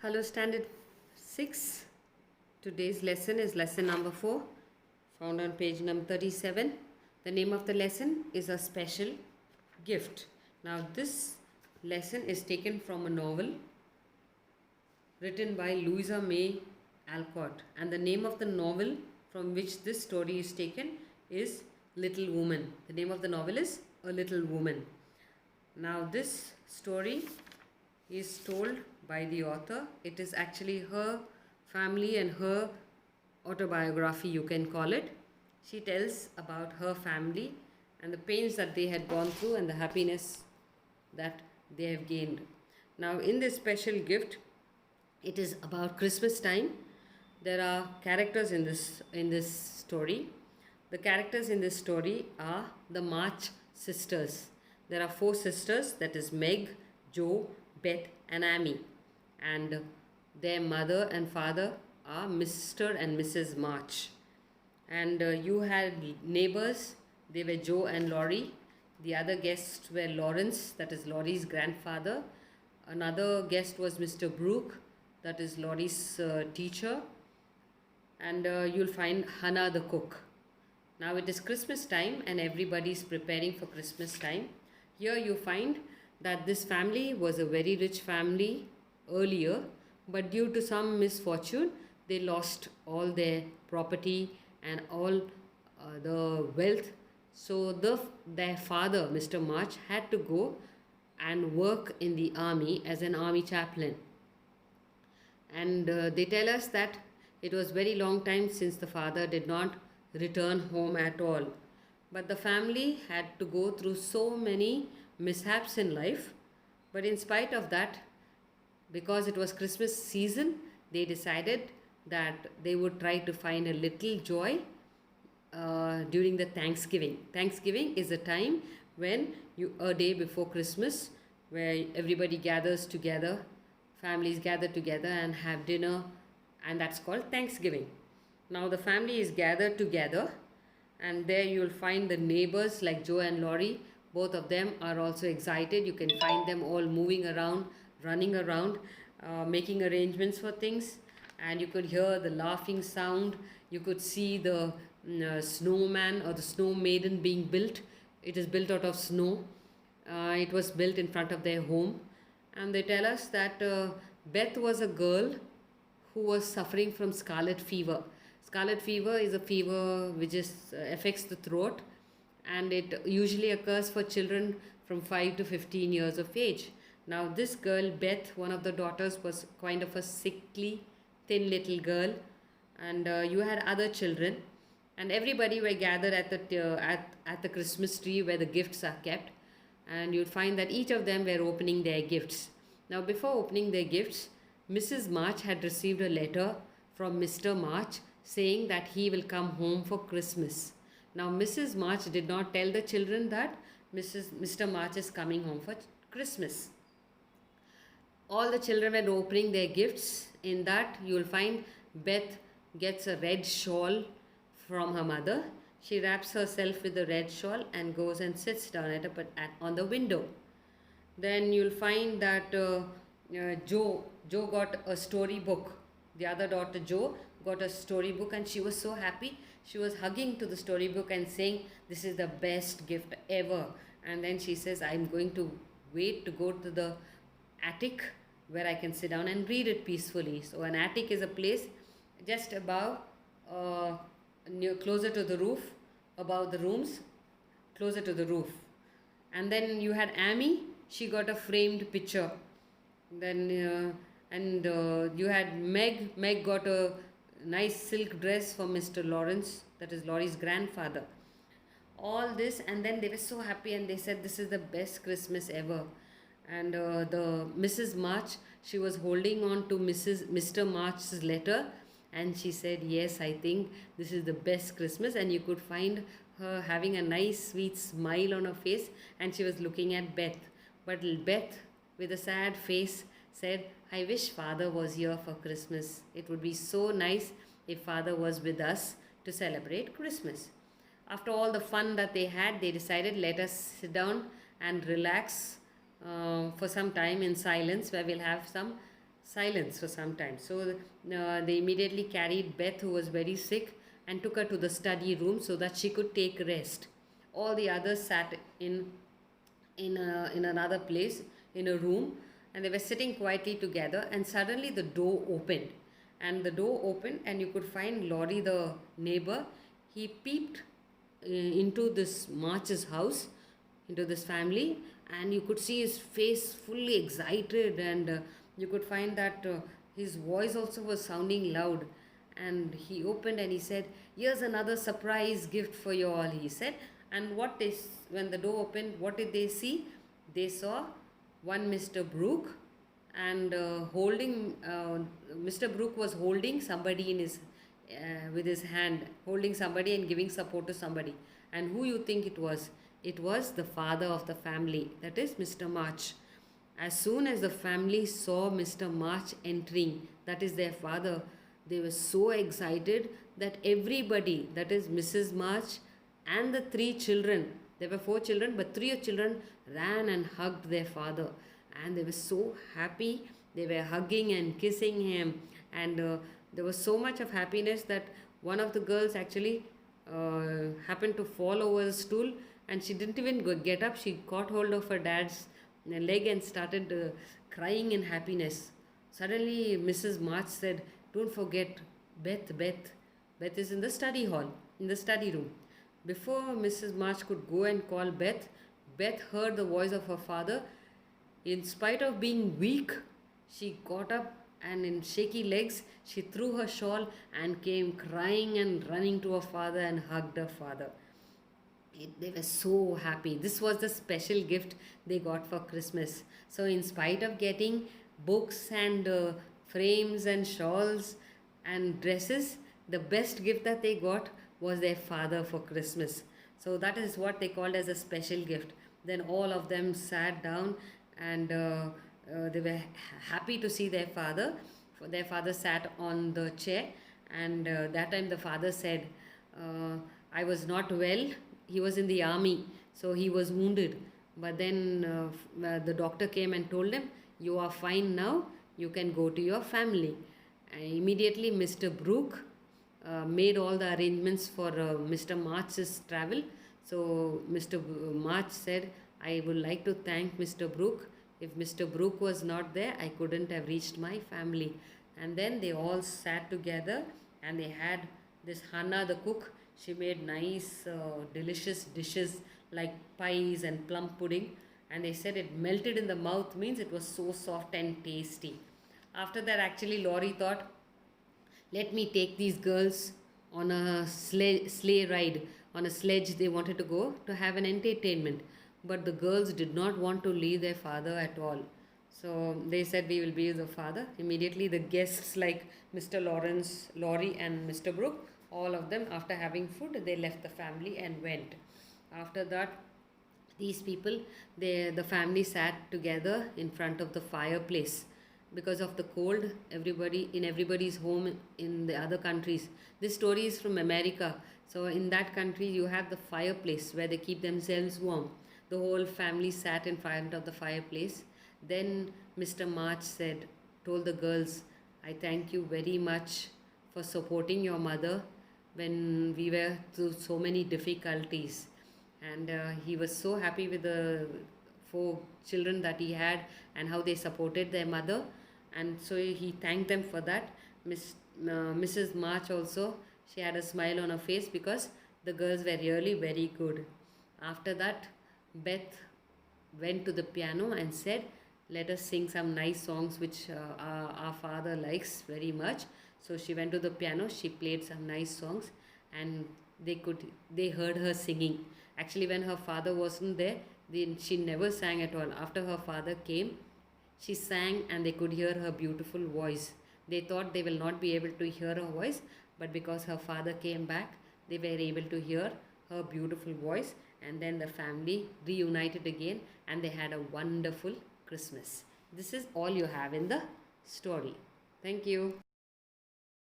Hello, Standard 6. Today's lesson is lesson number 4, found on page number 37. The name of the lesson is A Special Gift. Now, this lesson is taken from a novel written by Louisa May Alcott, and the name of the novel from which this story is taken is Little Woman. The name of the novel is A Little Woman. Now, this story is told by the author. It is actually her family and her autobiography, you can call it. She tells about her family and the pains that they had gone through and the happiness that they have gained. Now, in this special gift, it is about Christmas time. There are characters in this story. The characters in this story are the March sisters. There are 4 sisters, that is Meg, Jo, Beth and Amy, and their mother and father are Mr. and Mrs. March. And you had neighbors, they were Joe and Laurie. The other guests were Lawrence, that is Laurie's grandfather. Another guest was Mr. Brooke, that is Laurie's teacher. And you'll find Hannah the cook. Now it is Christmas time and everybody is preparing for Christmas time. Here you find that this family was a very rich family earlier, but due to some misfortune, they lost all their property and all the wealth. So their father, Mr. March, had to go and work in the army as an army chaplain. And they tell us that it was very long time since the father did not return home at all. But the family had to go through so many mishaps in life. But in spite of that, because it was Christmas season, they decided that they would try to find a little joy during the Thanksgiving. Thanksgiving is a time when a day before Christmas, where everybody gathers together, families gather together and have dinner, and that's called Thanksgiving. Now the family is gathered together, and there you'll find the neighbors like Joe and Laurie. Both of them are also excited. You can find them all moving around, running around, making arrangements for things. And you could hear the laughing sound. You could see the snowman or the snow maiden being built. It is built out of snow. It was built in front of their home. And they tell us that Beth was a girl who was suffering from scarlet fever. Scarlet fever is a fever which affects the throat, and it usually occurs for children from 5 to 15 years of age. Now this girl, Beth, one of the daughters, was kind of a sickly, thin little girl, and you had other children, and everybody were gathered at the Christmas tree where the gifts are kept, and you'd find that each of them were opening their gifts. Now before opening their gifts, Mrs. March had received a letter from Mr. March saying that he will come home for Christmas. Now Mrs. March did not tell the children that Mr. March is coming home for Christmas. All the children were opening their gifts. In that you will find Beth gets a red shawl from her mother. She wraps herself with the red shawl and goes and sits down on the window. Then you'll find that Joe got a storybook. The other daughter, Jo, got a storybook, and she was so happy. She was hugging to the storybook and saying, "This is the best gift ever." And then she says, "I'm going to wait to go to the attic where I can sit down and read it peacefully." So an attic is a place just above, closer to the roof, above the rooms, closer to the roof. And then you had Amy. She got a framed picture. Then you had Meg. Meg got a nice silk dress for Mr. Lawrence, that is Laurie's grandfather. All this, and then they were so happy and they said, "This is the best Christmas ever." And the Mrs. March, she was holding on to Mr. March's letter, and she said, "Yes, I think this is the best Christmas." And you could find her having a nice sweet smile on her face, and she was looking at Beth. But Beth, with a sad face, said, "I wish Father was here for Christmas. It would be so nice if Father was with us to celebrate Christmas." After all the fun that they had, they decided, let us sit down and relax for some time in silence, where we'll have some silence for some time. So they immediately carried Beth, who was very sick, and took her to the study room so that she could take rest. All the others sat in another place, in a room, and they were sitting quietly together. And suddenly the door opened, and you could find Laurie, the neighbor. He peeped into this March's house, into this family, and you could see his face fully excited, and you could find that his voice also was sounding loud. And he opened and he said, "Here's another surprise gift for you all," he said. And when the door opened, what did they see? They saw one Mr. Brooke, and holding Mr. Brooke was holding somebody in his with his hand, holding somebody and giving support to somebody. And who you think it was? It was the father of the family, that is Mr. March. As soon as the family saw Mr. March entering, that is their father, they were so excited that everybody, that is Mrs. March and the three children, there were four children, but three children ran and hugged their father. And they were so happy. They were hugging and kissing him. And there was so much of happiness that one of the girls actually happened to fall over the stool, and she didn't even get up. She caught hold of her dad's leg and started crying in happiness. Suddenly, Mrs. March said, "Don't forget Beth, Beth." Beth is in the study hall, in the study room. Before Mrs. March could go and call Beth, Beth heard the voice of her father. In spite of being weak, she got up, and in shaky legs, she threw her shawl and came crying and running to her father and hugged her father. They were so happy. This was the special gift they got for Christmas. So, in spite of getting books and frames and shawls and dresses, the best gift that they got was their father for Christmas. So, that is what they called as a special gift. Then all of them sat down, and they were happy to see their father. Their father sat on the chair, and that time the father said, "I was not well." He was in the army, so he was wounded. But then the doctor came and told him, "You are fine now, you can go to your family." Immediately, Mr. Brooke made all the arrangements for Mr. March's travel. So, Mr. March said, "I would like to thank Mr. Brooke. If Mr. Brooke was not there, I couldn't have reached my family." And then they all sat together, and they had this Hannah, the cook. She made nice, delicious dishes like pies and plum pudding. And they said it melted in the mouth, means it was so soft and tasty. After that, actually, Laurie thought, "Let me take these girls on a sleigh ride, on a sledge." They wanted to go to have an entertainment. But the girls did not want to leave their father at all. So they said, "We will be the father." Immediately, the guests like Mr. Laurie, and Mr. Brooke, all of them, after having food, they left the family and went. After that, these people, the family sat together in front of the fireplace. Because of the cold, everybody's home in the other countries. This story is from America. So in that country, you have the fireplace where they keep themselves warm. The whole family sat in front of the fireplace. Then Mr. March told the girls, "I thank you very much for supporting your mother when we were through so many difficulties." And he was so happy with the four children that he had and how they supported their mother. And so he thanked them for that. Mrs. March also, she had a smile on her face because the girls were really very good. After that, Beth went to the piano and said, "Let us sing some nice songs which our father likes very much." So she went to the piano, she played some nice songs, and they heard her singing. Actually, when her father wasn't there, she never sang at all. After her father came, she sang, and they could hear her beautiful voice. They thought they will not be able to hear her voice, but because her father came back, they were able to hear her beautiful voice. And then the family reunited again, and they had a wonderful Christmas. This is all you have in the story. Thank you.